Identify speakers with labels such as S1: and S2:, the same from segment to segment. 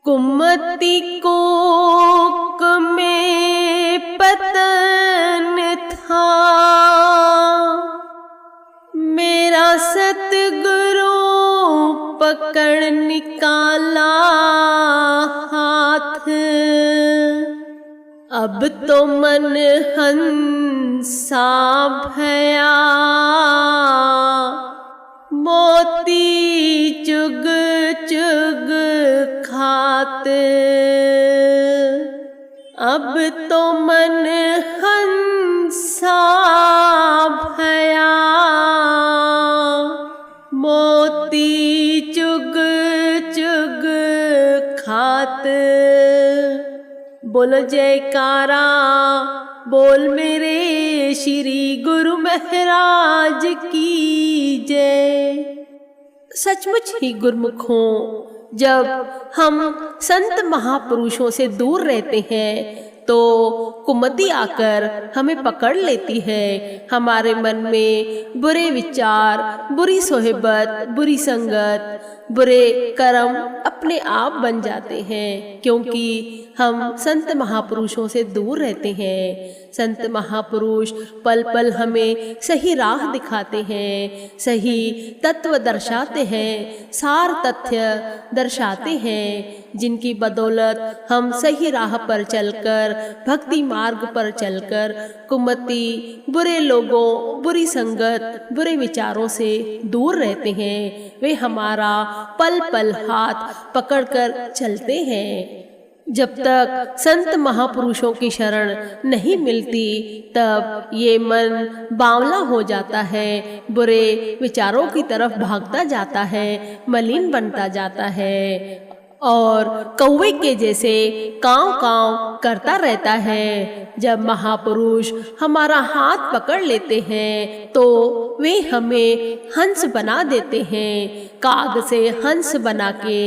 S1: कुमति कोक में पतन था, मेरा सतगुरु पकड़ निकाला हाथ। अब तो मन हंसा भया, मोती चुग चुग खात। अब तो मन हंसा भया, मोती चुग चुग खात। बोलो जयकारा, बोल मेरे श्री गुरु महाराज की जय। सचमुच ही गुरमुख हो, जब हम संत महापुरुषों से दूर रहते हैं तो कुमति आकर हमें पकड़ लेती है। हमारे मन में बुरे विचार, बुरी सोहबत, बुरी संगत, बुरे कर्म अपने आप बन जाते हैं, क्योंकि हम संत महापुरुषों से दूर रहते हैं। संत महापुरुष पल पल हमें सही राह दिखाते हैं, सही तत्व दर्शाते हैं, सार तथ्य दर्शाते हैं, जिनकी बदौलत हम सही राह पर चलकर, भक्ति मार्ग पर चलकर कुमति, बुरे लोगों, बुरी संगत, बुरे विचारों से दूर रहते हैं। वे हमारा पल पल हाथ पकड़कर चलते हैं। जब तक संत महापुरुषों की शरण नहीं मिलती, तब ये मन बावला हो जाता है, बुरे विचारों की तरफ भागता जाता है, मलिन बनता जाता है और कौवे के जैसे कांव कांव करता रहता है। जब महापुरुष हमारा हाथ पकड़ लेते हैं तो वे हमें हंस बना देते हैं, काग से हंस बना के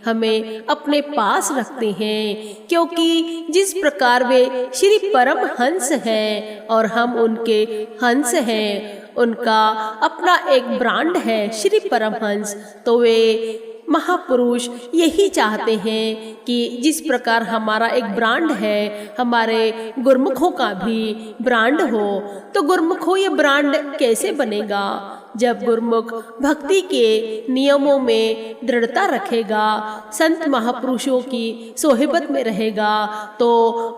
S1: हमें अपने पास रखते हैं, क्योंकि जिस प्रकार वे श्री परम हंस हैं और हम उनके हंस हैं, उनका अपना एक ब्रांड है श्री परमहंस। तो वे महापुरुष यही चाहते हैं कि जिस प्रकार हमारा एक ब्रांड है, हमारे गुरमुखों का भी ब्रांड हो। तो गुरमुखों ये ब्रांड कैसे बनेगा? जब गुरमुख भक्ति के नियमों में दृढ़ता रखेगा, संत महापुरुषों की सोहबत में रहेगा, तो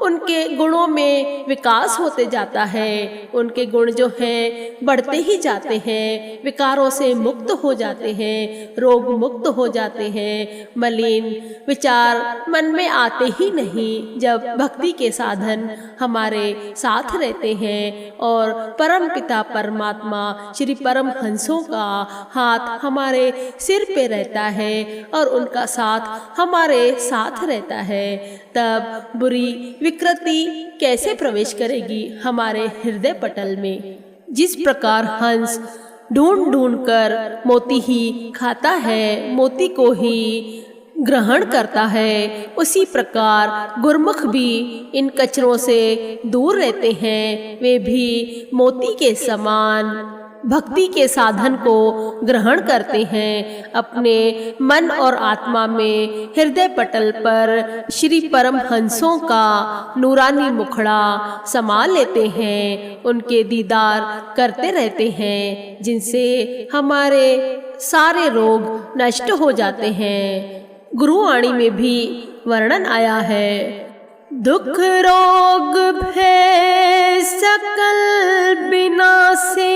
S1: उनके गुणों में विकास होते जाता है। उनके गुण जो हैं बढ़ते ही जाते हैं, विकारों से मुक्त हो जाते हैं, रोग मुक्त हो जाते हैं, मलिन विचार मन में आते ही नहीं। जब भक्ति के साधन हमारे साथ रहते हैं और परम पिता परमात्मा श्री परम हंसों का हाथ हमारे सिर पे रहता है और उनका साथ हमारे साथ रहता है, तब बुरी विकृति कैसे प्रवेश करेगी हमारे हृदय पटल में। जिस प्रकार हंस ढूंढ ढूंढ कर मोती ही खाता है, मोती को ही ग्रहण करता है, उसी प्रकार गुरमुख भी इन कचरों से दूर रहते हैं। वे भी मोती के समान भक्ति के साधन को ग्रहण करते हैं, अपने मन और आत्मा में हृदय पटल पर श्री परम हंसों का नूरानी मुखड़ा समा लेते हैं, उनके दीदार करते रहते हैं, जिनसे हमारे सारे रोग नष्ट हो जाते हैं। गुरुवाणी में भी वर्णन आया है, दुख रोग भय सकल विनाशे,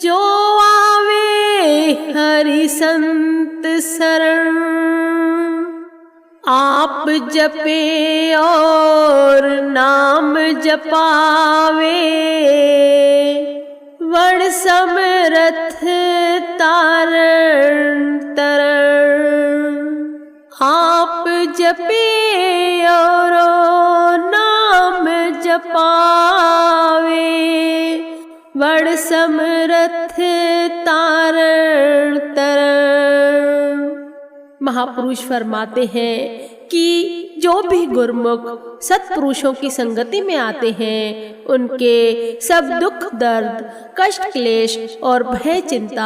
S1: जो आवे हरि संत शरण। आप जपे और नाम जपावे, वण समरथ तारण तरण। आप जपे और नाम जपावे, वण समरथ तारण तरण। महापुरुष फरमाते हैं कि जो भी गुरुमुख सत्पुरुषों की संगति में आते हैं उनके सब दुख दर्द कष्ट क्लेश और भय चिंता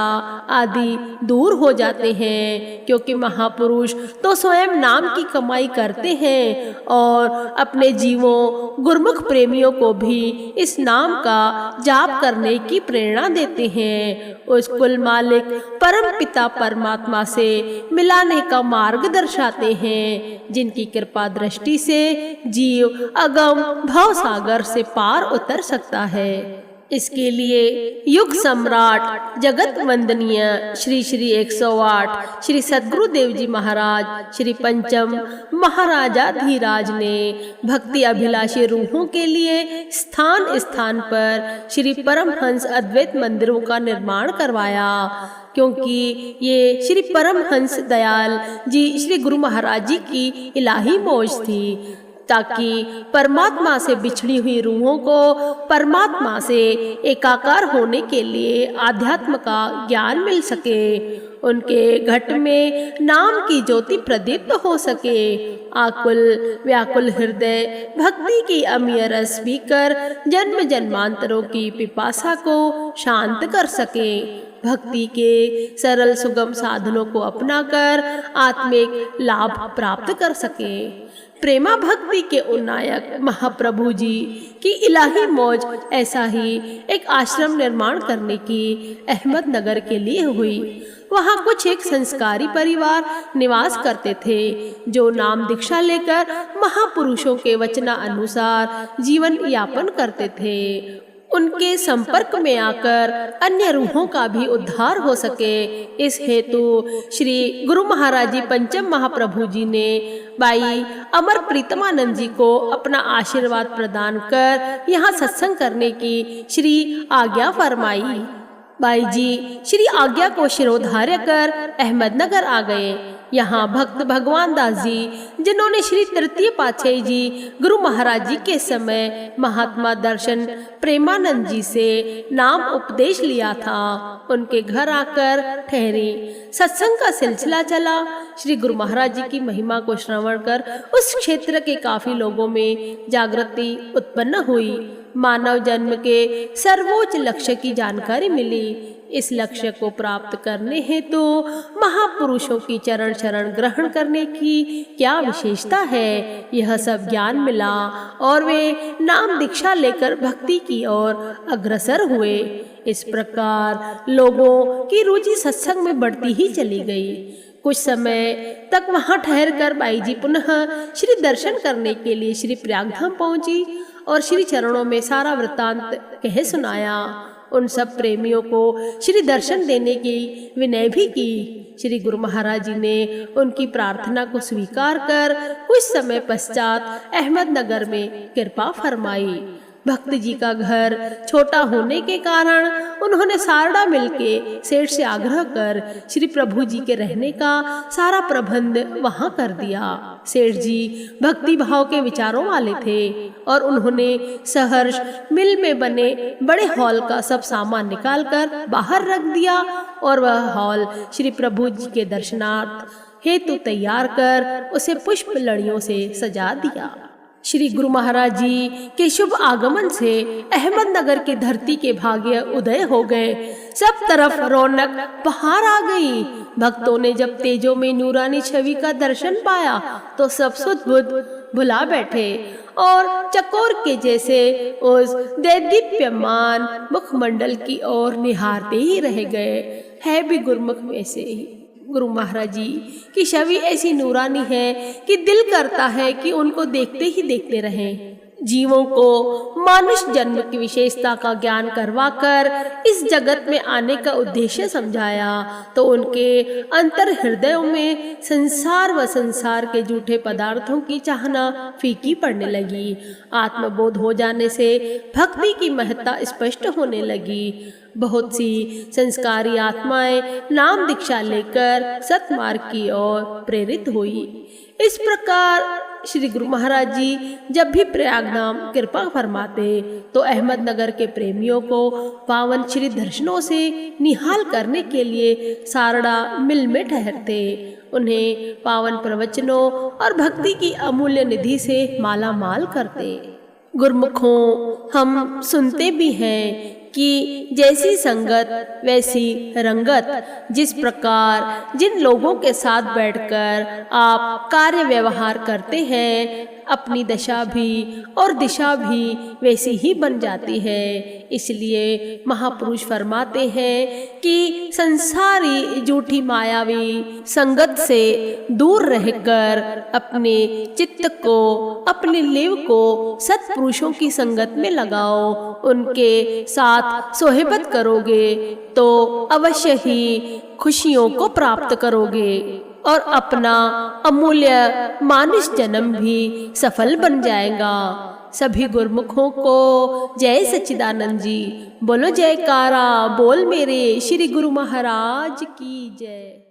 S1: आदि दूर हो जाते हैं, क्योंकि महापुरुष तो स्वयं नाम की कमाई करते हैं और अपने जीवों गुरुमुख प्रेमियों को भी इस नाम का जाप करने की प्रेरणा देते हैं। उस कुल मालिक परम पिता परमात्मा से मिलाने का मार्ग दर्शाते हैं, जिनकी कृपा दृष्टि से जीव अगम भव सागर से पार उतर सकता है। इसके लिए युग सम्राट जगत वंदनीय श्री श्री 108 श्री सद्गुरुदेव जी महाराज श्री पंचम महाराजाधिराज ने भक्ति अभिलाषी रूहों के लिए स्थान स्थान पर श्री परमहंस अद्वैत मंदिरों का निर्माण करवाया, क्योंकि ये श्री परमहंस दयाल जी श्री गुरु महाराज जी की इलाही मौज थी, ताकि परमात्मा से बिछड़ी हुई रूहों को परमात्मा से एकाकार होने के लिए आध्यात्म का ज्ञान मिल सके, उनके घट में नाम की ज्योति प्रदीप्त हो सके, आकुल व्याकुल हृदय भक्ति की अमीय रस पीकर जन्म जन्मांतरों की पिपासा को शांत कर सके, भक्ति के सरल सुगम साधनों को अपनाकर आत्मिक लाभ प्राप्त कर सके। प्रेमा भक्ति के उन्नायक महाप्रभु जी की इलाही मौज ऐसा ही एक आश्रम निर्माण करने की अहमदनगर के लिए हुई। वहाँ कुछ एक संस्कारी परिवार निवास करते थे, जो नाम दीक्षा लेकर महापुरुषों के वचना अनुसार जीवन यापन करते थे। उनके संपर्क में आकर अन्य रूहों का भी उद्धार हो सके, इस हेतु श्री गुरु महाराज जी पंचम महाप्रभु जी ने बाई अमर प्रीतमानंद जी को अपना आशीर्वाद प्रदान कर यहाँ सत्संग करने की श्री आज्ञा फरमाई। बाई जी श्री आज्ञा को शिरोधार्य कर अहमदनगर आ गए। यहाँ भक्त भगवान दास जी, जिन्होंने श्री तृतीय पातशाही जी गुरु महाराज जी के समय महात्मा दर्शन प्रेमानंद जी से नाम उपदेश लिया था, उनके घर आकर ठहरी। सत्संग का सिलसिला चला। श्री गुरु महाराज जी की महिमा को श्रवण कर उस क्षेत्र के काफी लोगों में जागृति उत्पन्न हुई। मानव जन्म के सर्वोच्च लक्ष्य की जानकारी मिली। इस लक्ष्य को प्राप्त करने हेतु महापुरुषों की चरण शरण ग्रहण करने की क्या विशेषता है, यह सब ज्ञान मिला और वे नाम दीक्षा लेकर भक्ति की ओर अग्रसर हुए। इस प्रकार लोगों की रुचि सत्संग में बढ़ती ही चली गई। कुछ समय तक वहां ठहरकर बाई जी पुनः श्री दर्शन करने के लिए श्री प्रयागधाम पहुंची और श्री चरणों में सारा वृत्तांत कह सुनाया। उन सब प्रेमियों को श्री दर्शन देने की विनय भी की। श्री गुरु महाराज जी ने उनकी प्रार्थना को स्वीकार कर कुछ समय पश्चात अहमदनगर में कृपा फरमाई। भक्त जी का घर छोटा होने के कारण उन्होंने सारडा मिल के सेठ से आग्रह कर श्री प्रभु जी के रहने का सारा प्रबंध वहां कर दिया। सेठ जी भक्ति भाव के विचारों वाले थे और उन्होंने सहर्ष मिल में बने बड़े हॉल का सब सामान निकालकर बाहर रख दिया और वह हॉल श्री प्रभु जी के दर्शनार्थ हेतु तैयार कर उसे पुष्प लड़ियों से सजा दिया। श्री गुरु महाराज जी के शुभ आगमन से अहमदनगर की धरती के भाग्य उदय हो गए। सब तरफ रौनक बहार आ गई। भक्तों ने जब तेजो में नूरानी छवि का दर्शन पाया तो सब सुध बुध भुला बैठे और चकोर के जैसे उस दैदीप्यमान मुखमंडल की ओर निहारते ही रह गए। है भी गुरुमुख वैसे ही। गुरु महाराज जी की छवि ऐसी नूरानी है कि दिल करता है कि उनको देखते ही देखते रहें। जीवों को मानुष जन्म की विशेषता का ज्ञान करवाकर इस जगत में आने का उद्देश्य समझाया तो उनके अंतर हृदयों में संसार व संसार के झूठे पदार्थों की चाहना फीकी पड़ने लगी। आत्मबोध हो जाने से भक्ति की महत्ता स्पष्ट होने लगी। बहुत सी संस्कारी आत्माएं नाम दीक्षा लेकर सतमार्ग की ओर प्रेरित हुई। इस प्रकार श्री गुरु महाराज जी जब भी प्रयागधाम कृपा फरमाते तो अहमदनगर के प्रेमियों को पावन श्री दर्शनों से निहाल करने के लिए सारड़ा मिल में ठहरते। उन्हें पावन प्रवचनों और भक्ति की अमूल्य निधि से माला माल करते। गुरुमुखों, हम सुनते भी हैं कि जैसी संगत वैसी रंगत। जिस प्रकार जिन लोगों के साथ बैठकर आप कार्य व्यवहार करते हैं, अपनी दशा भी और दिशा भी वैसी ही बन जाती है। इसलिए महापुरुष फरमाते हैं कि संसारी झूठी मायावी संगत से दूर रहकर अपने चित्त को, अपने लिव को सत्पुरुषों की संगत में लगाओ। उनके साथ सोहबत करोगे तो अवश्य ही खुशियों को प्राप्त करोगे और अपना अमूल्य मानुष जन्म भी सफल बन जाएगा। सभी गुरुमुखों को जय सच्चिदानंद जी। बोलो जयकारा बोल मेरे श्री गुरु महाराज की जय।